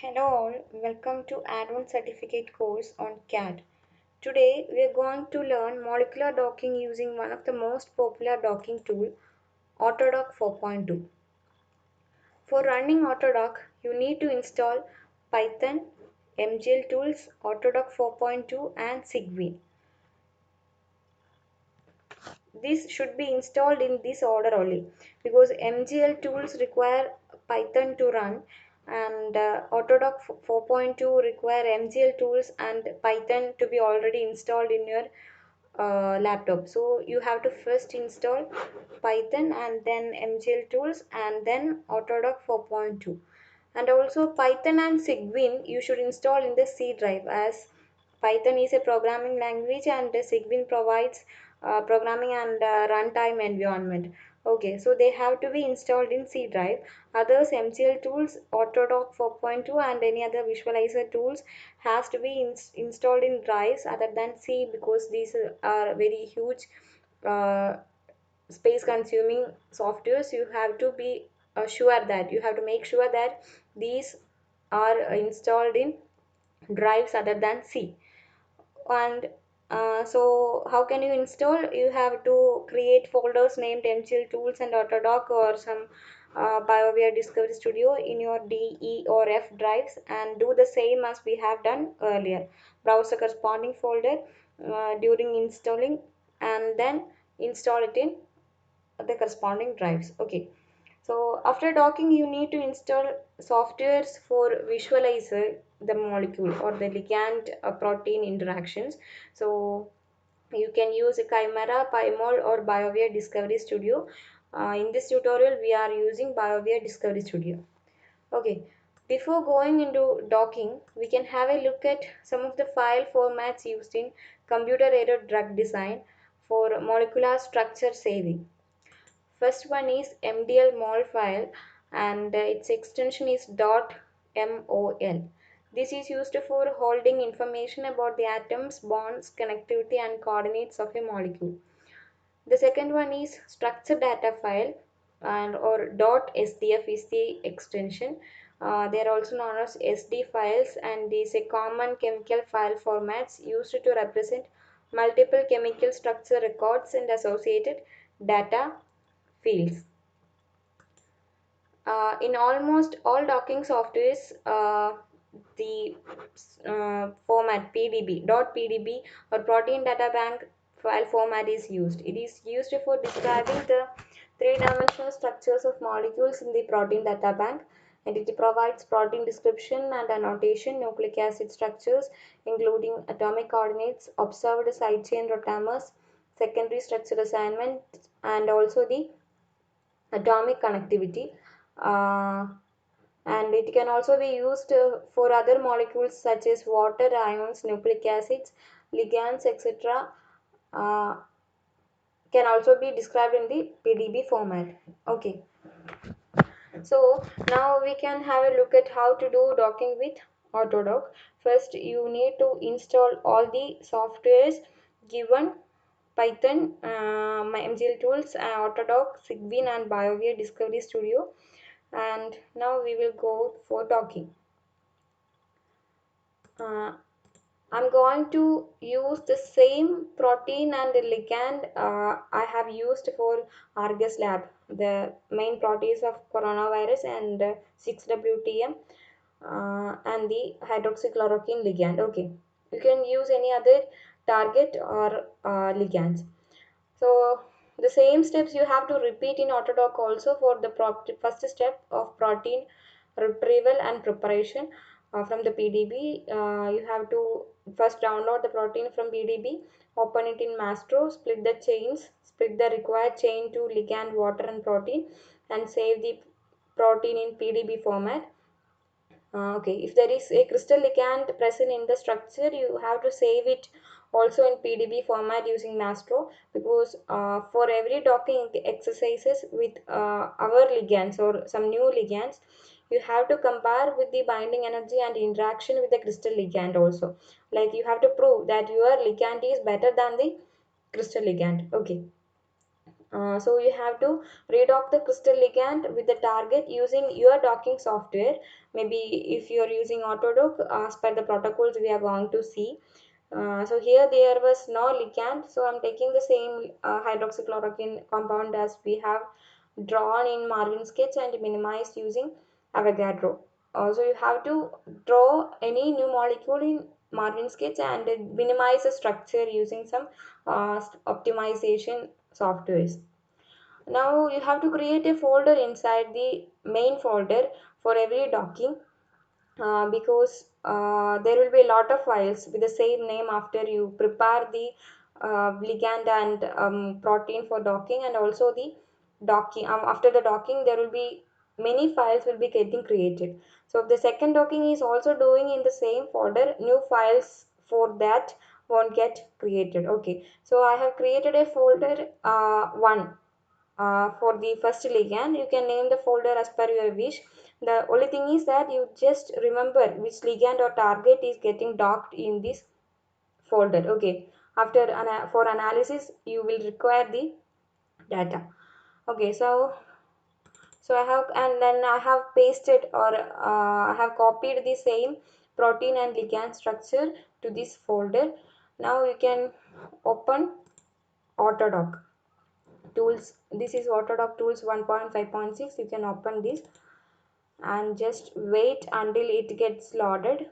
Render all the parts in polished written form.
Hello all, welcome to Add-on Certificate course on CADD. Today we are going to learn molecular docking using one of the most popular docking tool, Autodock 4.2. For running Autodock, you need to install Python, MGL tools, Autodock 4.2 and Cygwin. This should be installed in this order only because MGL tools require Python to run and Autodock 4.2 require MGL tools and Python to be already installed in your laptop. So you have to first install Python and then MGL tools and then Autodock 4.2. And also Python and Cygwin you should install in the C drive, as Python is a programming language and Cygwin provides programming and runtime environment. Okay, so they have to be installed in C drive. Others MCL tools, Autodock 4.2 and any other visualizer tools has to be installed in drives other than C, because these are very huge uh, space consuming softwares. You have to be sure that you have to make sure that these are installed in drives other than C. And so how can you install? You have to create folders named MCL tools and Autodock or some BioWare Discovery Studio in your D, E or F drives and do the same as we have done earlier. Browse the corresponding folder during installing and then install it in the corresponding drives. Okay, so after docking you need to install softwares for visualizer the molecule or the ligand protein interactions. So you can use Chimera, Pymol or BioWare Discovery Studio. In this tutorial we are using BioWare Discovery Studio. Okay, before going into docking, we can have a look at some of the file formats used in computer-aided drug design for molecular structure saving. First one is MDL mol file and its extension is .mol. This is used for holding information about the atoms, bonds, connectivity and coordinates of a molecule. The second one is structure data file and or .sdf is the extension. They are also known as SD files, and is a common chemical file formats used to represent multiple chemical structure records and associated data fields. In almost all docking softwares, the format .pdb or protein data bank file format is used. It is used for describing the three-dimensional structures of molecules in the protein data bank, and it provides protein description and annotation, nucleic acid structures including atomic coordinates, observed side chain rotamers, secondary structure assignment, and also the atomic connectivity. uh, and it can also be used for other molecules such as water, ions, nucleic acids, ligands, etc. uh, can also be described in the PDB format. Okay, so now we can have a look at how to do docking with Autodock. First you need to install all the softwares given: Python, my MGL tools, Autodock, Cygwin and BioWare Discovery Studio. And now we will go for docking. Uh, I'm going to use the same protein and ligand I have used for Argus lab, the main proteins of coronavirus and 6-WTM and the hydroxychloroquine ligand. Okay, you can use any other target or ligands. So the same steps you have to repeat in Autodock also for the first step of protein retrieval and preparation from the PDB. You have to first download the protein from PDB, open it in Mastro, split the chains, split the required chain to ligand, water and protein, and save the protein in PDB format. Okay, if there is a crystal ligand present in the structure, you have to save it also in PDB format using Mastro, because for every docking exercises with our ligands or some new ligands, you have to compare with the binding energy and interaction with the crystal ligand also. Like you have to prove that your ligand is better than the crystal ligand. Okay. So you have to redock the crystal ligand with the target using your docking software. Maybe if you are using Autodock, as per the protocols we are going to see. So here there was no ligand, so I'm taking the same hydroxychloroquine compound as we have drawn in Marvin sketch and minimized using Avogadro. Also, you have to draw any new molecule in Marvin sketch and minimize the structure using some optimization softwares. Now you have to create a folder inside the main folder for every docking, because there will be a lot of files with the same name after you prepare the ligand and protein for docking, and also the docking, after the docking there will be many files will be getting created. So if the second docking is also doing in the same folder, new files for that won't get created. Okay, so I have created a folder one for the first ligand. You can name the folder as per your wish. The only thing is that you just remember which ligand or target is getting docked in this folder. Okay, after for analysis you will require the data. Okay, so I have, and then I have pasted or I have copied the same protein and ligand structure to this folder. Now you can open Autodock tools. This is Autodock tools 1.5.6. You can open this and just wait until it gets loaded.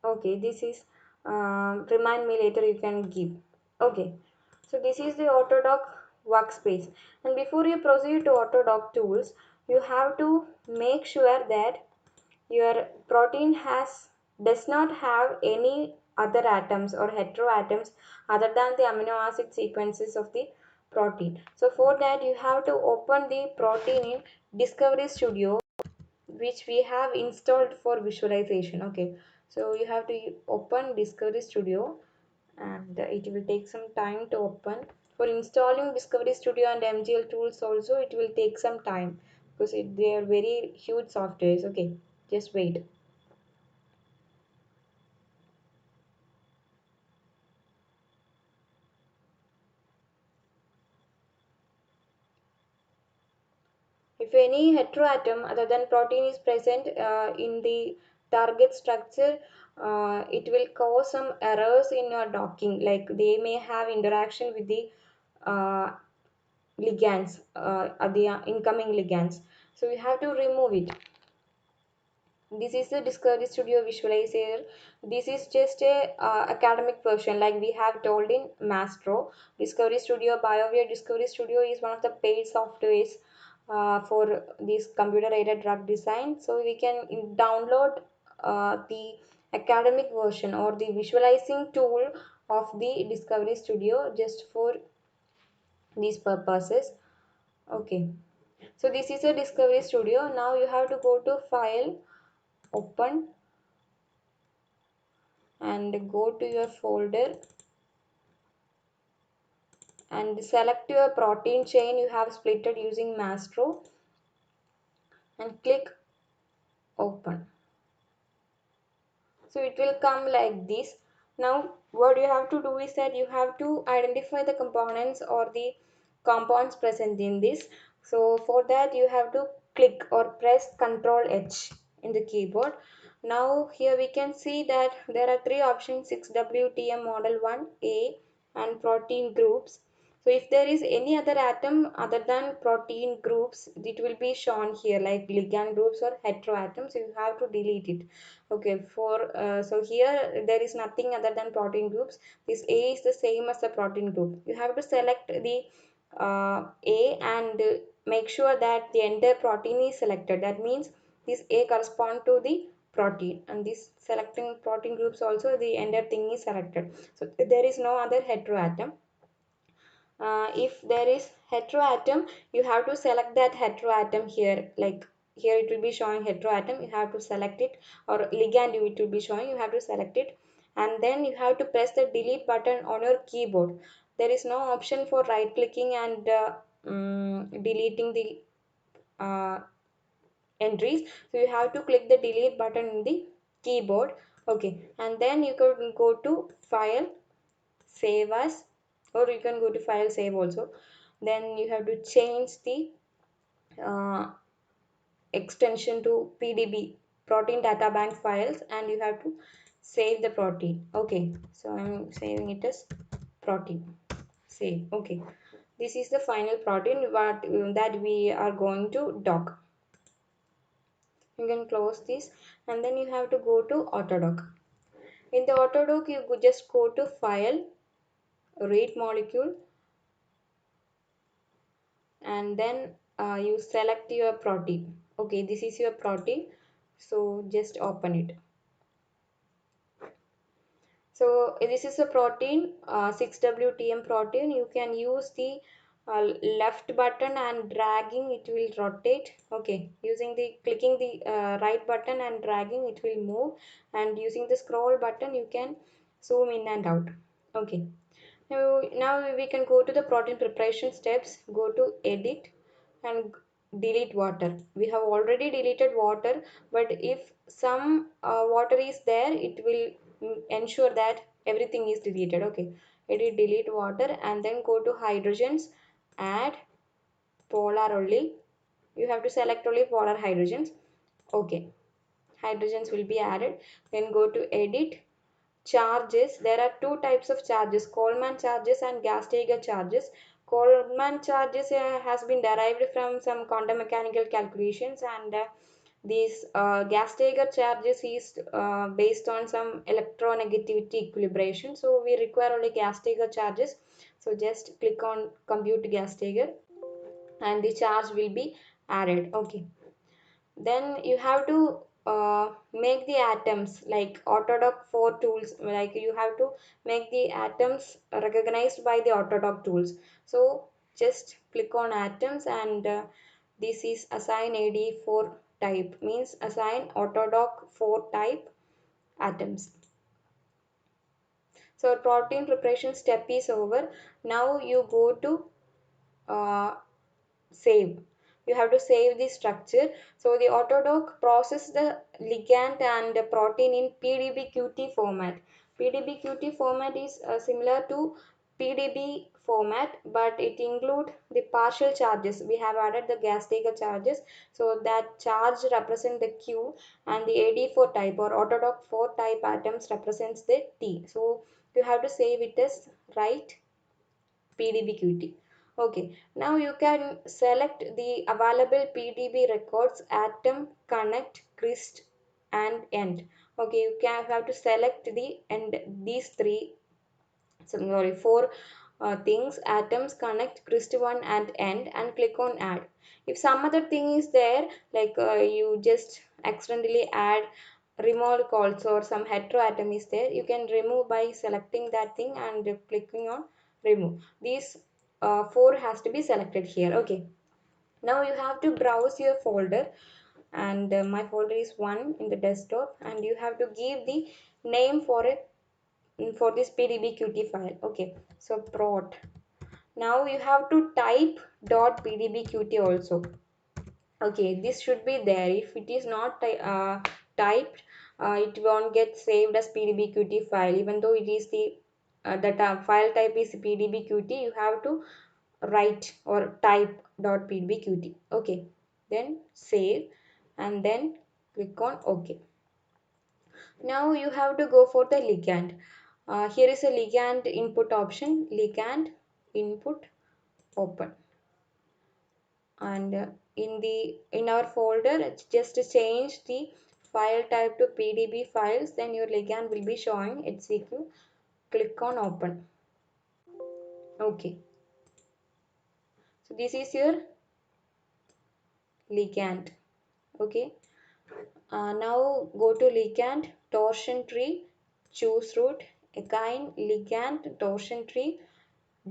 Okay, this is remind me later, you can give. Okay, so this is the Autodock workspace, and before you proceed to Autodock tools, you have to make sure that your protein does not have any other atoms or heteroatoms other than the amino acid sequences of the protein. So for that you have to open the protein in Discovery Studio, which we have installed for visualization. Okay, so you have to open Discovery Studio, and it will take some time to open. For installing Discovery Studio and MGL tools also it will take some time, because they are very huge softwares. Okay, just wait. If any heteroatom other than protein is present in the target structure, it will cause some errors in your docking, like they may have interaction with the uh, ligands, the incoming ligands. So you have to remove it. This is the Discovery Studio visualizer. This is just a academic version, like we have told in Mastro. Discovery Studio, BioWare Discovery Studio is one of the paid softwares for this computer aided drug design. So we can download the academic version or the visualizing tool of the Discovery Studio just for these purposes. Okay, so this is a Discovery Studio. Now you have to go to File, Open, and go to your folder and select your protein chain you have splitted using Mastro and click open. So it will come like this. Now what you have to do is that you have to identify the components or the compounds present in this. So for that you have to click or press Ctrl H in the keyboard. Now here we can see that there are three options: 6WTM model 1A and protein groups. So if there is any other atom other than protein groups, it will be shown here like ligand groups or heteroatoms. So you have to delete it. Okay, for so here there is nothing other than protein groups. This A is the same as the protein group. You have to select the A and make sure that the entire protein is selected. That means this A correspond to the protein, and this selecting protein groups also the entire thing is selected. So there is no other heteroatom. If there is heteroatom, you have to select that heteroatom here, like here it will be showing heteroatom, you have to select it, or ligand it will be showing, you have to select it, and then you have to press the delete button on your keyboard. There is no option for right clicking and deleting the uh, entries. So you have to click the delete button in the keyboard. Okay, and then you can go to file, save as, or you can go to file, save also. Then you have to change the uh, extension to PDB, protein data bank files, and you have to save the protein. Okay, so I'm saving it as protein, save. Okay, this is the final protein what that we are going to dock. You can close this, and then you have to go to Autodock. In the Autodock, you just go to file, read molecule, and then you select your protein. Okay, this is your protein, so just open it. So this is a protein, 6WTM protein. You can use the left button and dragging it will rotate. Okay, using the clicking the right button and dragging it will move, and using the scroll button you can zoom in and out. Okay, now we can go to the protein preparation steps. Go to edit and delete water. We have already deleted water, but if some water is there, it will ensure that everything is deleted. Okay, edit delete water, and then go to hydrogens, add polar only. You have to select only polar hydrogens. Okay, hydrogens will be added. Then go to edit charges. There are two types of charges, Coleman charges and Gastiger charges. Coleman charges has been derived from some quantum mechanical calculations, and these Gastiger charges is based on some electronegativity equilibration. So we require only Gastiger charges. So just click on compute Gastiger and the charge will be added. Okay, then you have to make the atoms like Autodock 4 tools, like you have to make the atoms recognized by the Autodock tools. So just click on atoms, and this is assign AD4 type, means assign Autodock 4 type atoms. So protein preparation step is over. Now you go to uh, save. You have to save the structure. So the Autodock process the ligand and the protein in PDBQT format. PDBQT format is similar to PDB format, but it include the partial charges. We have added the Gastiger charges, so that charge represent the Q, and the AD4 type or Autodock 4 type atoms represents the T. So you have to save it as right PDBQT. Okay, now you can select the available PDB records, atom, connect, crest, and end. Okay, you can have to select the and these three, sorry, four things, atoms, connect, crest one, and end, and click on add. If some other thing is there, like you just accidentally add remove also, or some heteroatom is there, you can remove by selecting that thing and clicking on remove. These four has to be selected here. Okay, now you have to browse your folder, and my folder is one in the desktop, and you have to give the name for it, for this pdbqt file. Okay, so prot. Now you have to type .pdbqt also. Okay, this should be there. If it is not typed, it won't get saved as pdbqt file, even though it is the file type is pdbqt. You have to write or type .pdbqt. Okay, then save, and then click on OK. Now you have to go for the ligand. Here is a ligand input option, ligand input, open, and in our folder just change the file type to pdb files, then your ligand will be showing HCQ. Click on open. Okay, so this is your ligand. Okay, now go to ligand, torsion tree, choose root, again ligand, torsion tree,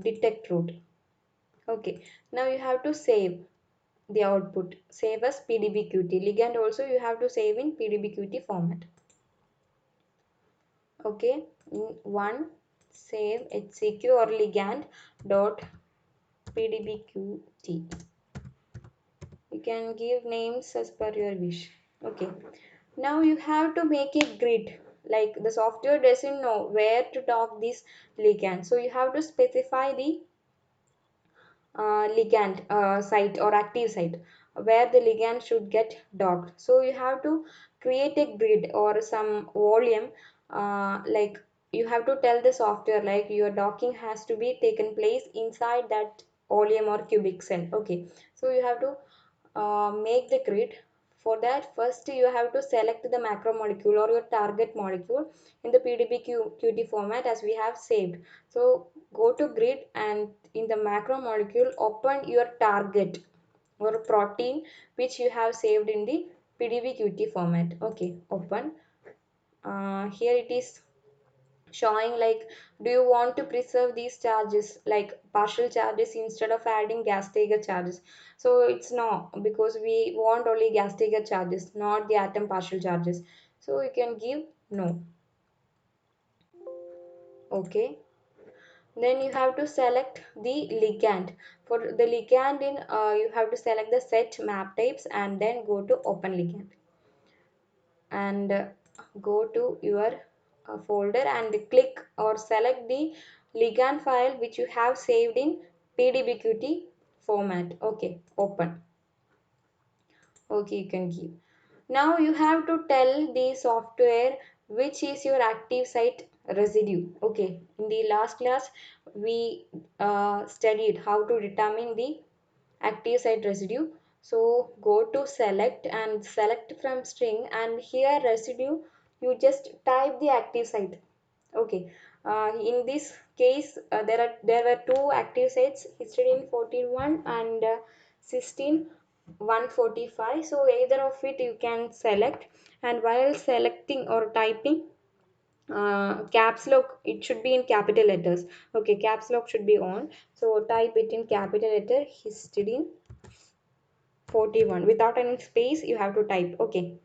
detect root. Okay, now you have to save the output, save as pdbqt. Ligand also you have to save in pdbqt format. Okay, one, save HCQ or ligand dot pdbqt. You can give names as per your wish. Okay, now you have to make a grid. Like the software doesn't know where to dock this ligand, so you have to specify the ligand site or active site where the ligand should get docked. So you have to create a grid or some volume, like you have to tell the software like your docking has to be taken place inside that volume or cubic cell. Okay, so you have to make the grid. For that, first you have to select the macromolecule or your target molecule in the PDBQT format as we have saved. So go to grid and in the macromolecule open your target or protein which you have saved in the PDBQT format. Okay, open. Here it is showing like, do you want to preserve these charges like partial charges instead of adding gas taker charges? So it's no, because we want only gas taker charges, not the atom partial charges. So you can give no. Okay, then you have to select the ligand. For the ligand in you have to select the set map types and then go to open ligand and go to your folder and click or select the ligand file which you have saved in PDBQT format. Okay, open. Okay, you can give. Now you have to tell the software which is your active site residue. Okay, in the last class we studied how to determine the active site residue. So go to select and select from string, and here residue you just type the active site. Okay, in this case there were two active sites, histidine 41 and cysteine 145. So either of it you can select, and while selecting or typing caps lock, it should be in capital letters. Okay, caps lock should be on, so type it in capital letter histidine 41 without any space you have to type. Okay,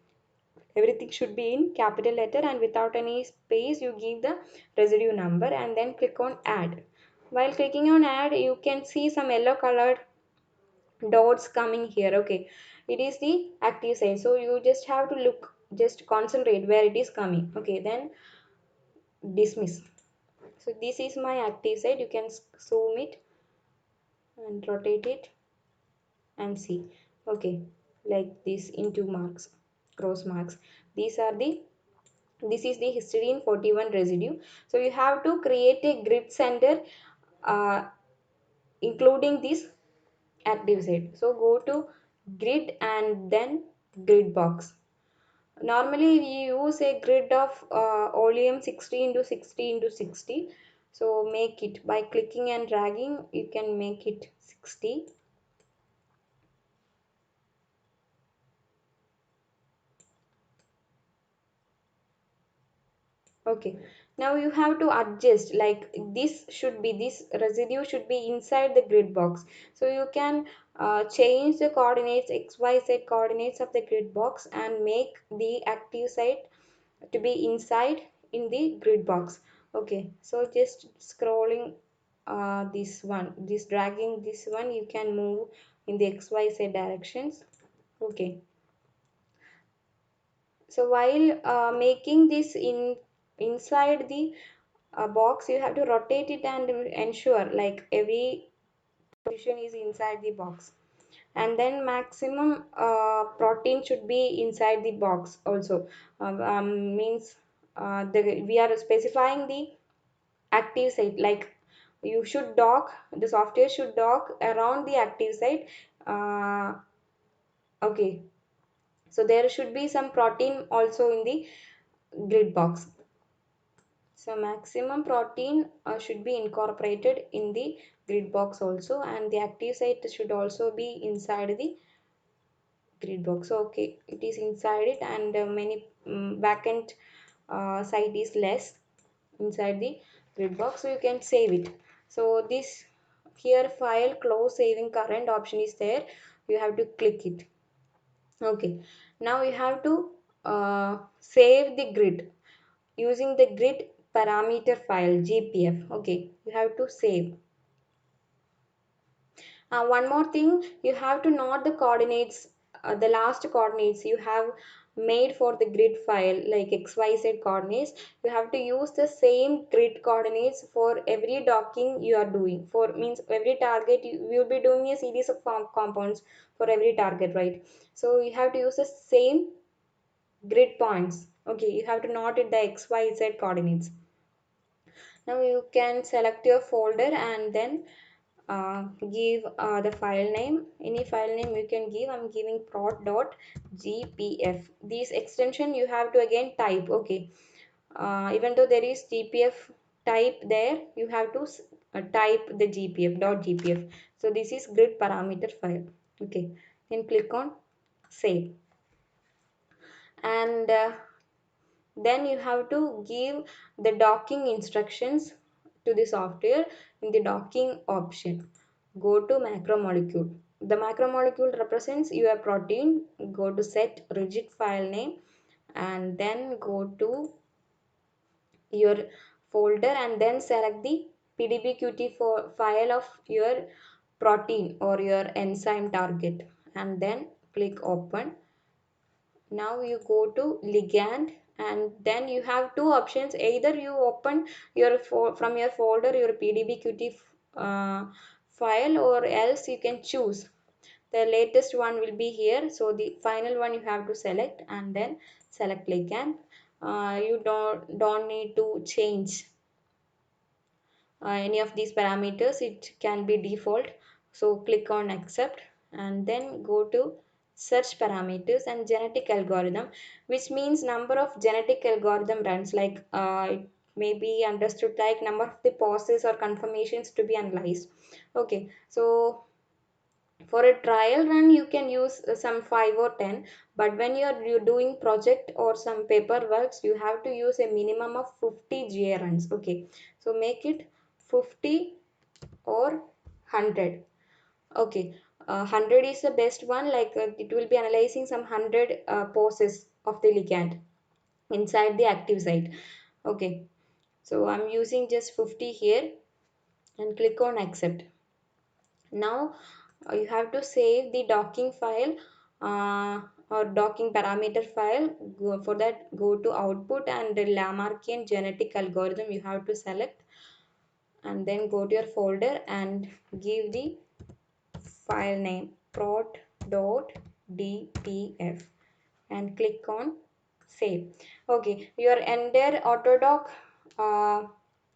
everything should be in capital letter and without any space you give the residue number and then click on add. While clicking on add you can see some yellow colored dots coming here. Okay, it is the active site, so you just have to look, just concentrate where it is coming. Okay, then dismiss. So this is my active site. You can zoom it and rotate it and see. Okay, like this into marks, cross marks. These are the, this is the histidine 41 residue. So you have to create a grid center uh, including this active site. So go to grid and then grid box. Normally we use a grid of oleum 60 into 60 into 60. So make it by clicking and dragging, you can make it 60. Okay, now you have to adjust, like this should be, this residue should be inside the grid box. So you can change the coordinates, XYZ coordinates of the grid box and make the active site to be inside in the grid box. Okay, so just scrolling this one, this dragging this one, you can move in the XYZ directions. Okay, so while making this in inside the box, you have to rotate it and ensure like every position is inside the box, and then maximum protein should be inside the box also. Means we are specifying the active site, like you should dock, the software should dock around the active site. Okay, so there should be some protein also in the grid box. So maximum protein should be incorporated in the grid box also, and the active site should also be inside the grid box. So okay, it is inside it, and many backend site is less inside the grid box, so you can save it. So this here file close saving current option is there, you have to click it. Okay, now you have to save the grid using the grid parameter file GPF. Okay, you have to save, One more thing, you have to note the coordinates, the last coordinates you have made for the grid file like XYZ coordinates. You have to use the same grid coordinates for every docking you are doing. For means every target you will be doing a series of compounds for every target, right? So you have to use the same grid points. Okay, you have to note it the XYZ coordinates. Now you can select your folder and then give the file name. Any file name you can give. I'm giving prot.gpf. This extension you have to again type. Okay, even though there is gpf type there, you have to type the gpf. So this is grid parameter file. Okay, then click on save, and then you have to give the docking instructions to the software. In the docking option, go to macromolecule. The macromolecule represents your protein. Go to set rigid file name and then go to your folder and then select the pdbqt file of your protein or your enzyme target and then click open. Now you go to ligand and then you have two options. Either you open your from your folder your pdbqt file, or else you can choose the latest one will be here. So the final one you have to select and then select ligand. You don't need to change any of these parameters. It can be default. So click on accept and then go to search parameters and genetic algorithm, which means number of genetic algorithm runs, like it may be understood like number of the pauses or confirmations to be analyzed. Okay, so for a trial run you can use some 5 or 10, but when you're doing project or some paper works you have to use a minimum of 50 GA runs. Okay, so make it 50 or 100. Okay, 100 is the best one, like it will be analyzing some 100 poses of the ligand inside the active site. Okay, so I'm using just 50 here and click on accept. Now you have to save the docking file or docking parameter file. For that, go to output and the Lamarckian genetic algorithm you have to select and then go to your folder and give the file name prot.dpf and click on save. Okay, your entire Autodoc uh,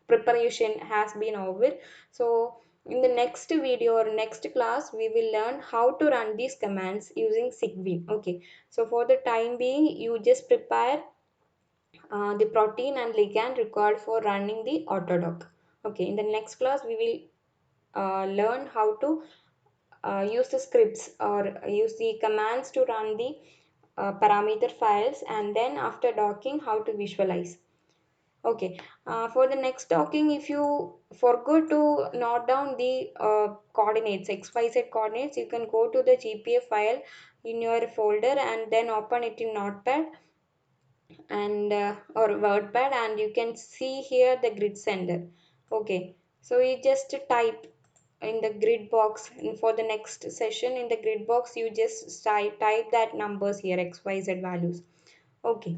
preparation has been over. So in the next video or next class we will learn how to run these commands using Sigwin. Okay, so for the time being you just prepare the protein and ligand required for running the Autodoc. Okay, in the next class we will learn how to use the scripts or use the commands to run the parameter files, and then after docking how to visualize. Okay, for the next docking, if you forgot to note down the coordinates, XYZ coordinates, you can go to the GPA file in your folder and then open it in Notepad and or WordPad, and you can see here the grid center. Okay, so you just type in the grid box, and for the next session in the grid box you just type that numbers here, XYZ values. Okay,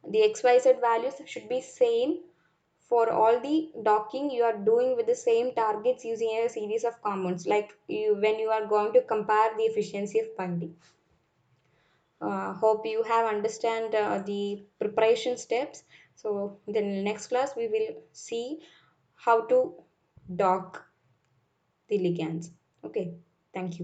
the XYZ values should be same for all the docking you are doing with the same targets using a series of compounds, like you when you are going to compare the efficiency of binding. Hope you have understand the preparation steps. So then in the next class we will see how to dock the ligands. Okay, thank you.